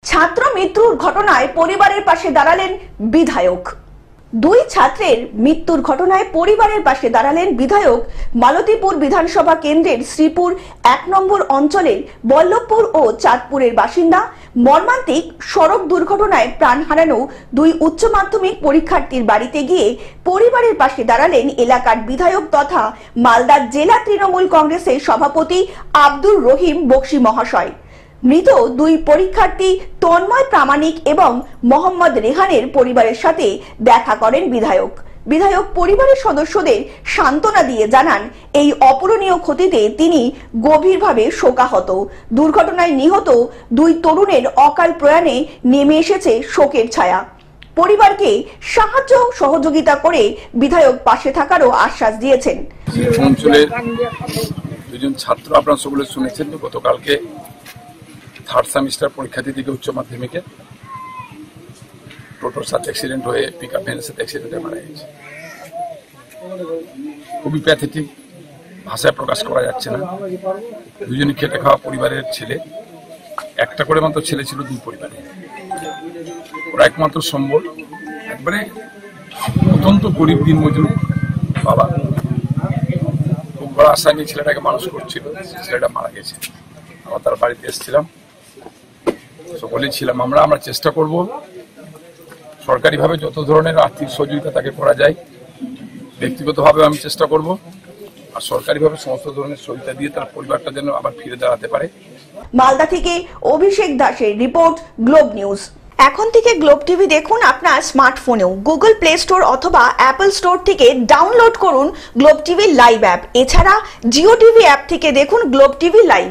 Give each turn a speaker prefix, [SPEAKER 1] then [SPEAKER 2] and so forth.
[SPEAKER 1] ছাত্র মৃত্যুর ঘটনায় পরিবারের পাশে দাঁড়ালেন বিধায়ক। দুই ছাত্রের মৃত্যুর ঘটনায় পরিবারের পাশে দাঁড়ালেন বিধায়ক। মালতীপুর বিধানসভা কেন্দ্রের শ্রীপুর ১ নম্বর অঞ্চলের বল্লভপুর ও চাঁদপুরের বাসিন্দা। মর্মান্তিক সড়ক দুর্ঘটনায় প্রাণ হারানো দুই উচ্চ মাধ্যমিক পরীক্ষার্থীর বাড়িতে গিয়ে পরিবারের পাশে দাঁড়ালেন এলাকার বিধায়ক তথা মালদা জেলা তৃণমূল কংগ্রেসের সভাপতি আব্দুর রহিম বক্সী মহাশয়। মৃত দুই পরীক্ষার্থী তন্ময় প্রামাণিক এবং মোহাম্মদ রেহানের পরিবারের সাথে দেখা করেন বিধায়ক পরিবারের সদস্যদের সান্ত্বনা দিয়ে জানান, এই অপূরণীয় ক্ষতিতে তিনি গভীরভাবে শোকাহত। দুর্ঘটনায় নিহত দুই তরুণের অকাল প্রয়াণে নেমে এসেছে শোকের ছায়া। পরিবারকে সাহায্য সহযোগিতা করে বিধায়ক পাশে থাকারও আশ্বাস দিয়েছেন।
[SPEAKER 2] অঞ্চলের দুজন ছাত্র আপনারা সকলে শুনেছেন, গতকালকে থার্ড সেমিস্টার পরীক্ষা দিতে উচ্চ মাধ্যমিকে টোটোর সাথে অ্যাক্সিডেন্ট হয়ে পিকআপ ভ্যানের সাথে অ্যাক্সিডেন্টে মারা গেছে। খুবই প্যাথেটিক, ভাষায় প্রকাশ করা যাচ্ছে না। দুজনই খেটে খাওয়া পরিবারের ছেলে, একটা করে মাত্র ছেলে ছিল দুই পরিবারে। ওরা একমাত্র সম্বল, একবারে অত্যন্ত গরিব দিনমজুর বাবা। খুব বড় আশা নিয়ে ছেলেটাকে মানুষ করছিল, ছেলেটা মারা গেছে। আমরা তার বাড়িতে এসেছিলাম, সকলেই ছিলাম। আমরা চেষ্টা করব সরকারিভাবে যত ধরনের আর্থিক সহযোগিতা তাকে করা যায়, ব্যক্তিগতভাবে আমি চেষ্টা করব, আর সরকারিভাবে সমস্ত ধরনের সহযোগিতা দিয়ে তার পরিবারটা যেন আবার ফিরে দাঁড়াতে পারে।
[SPEAKER 1] মালদা থেকে অভিষেক দাসের রিপোর্ট, গ্লোব নিউজ। এখন থেকে গ্লোব টিভি দেখুন আপনার স্মার্টফোনেও। গুগল প্লে স্টোর অথবা অ্যাপল স্টোর থেকে ডাউনলোড করুন গ্লোব টিভি লাইভ অ্যাপ। এছাড়া জিও টিভি অ্যাপ থেকে দেখুন গ্লোব টিভি লাইভ।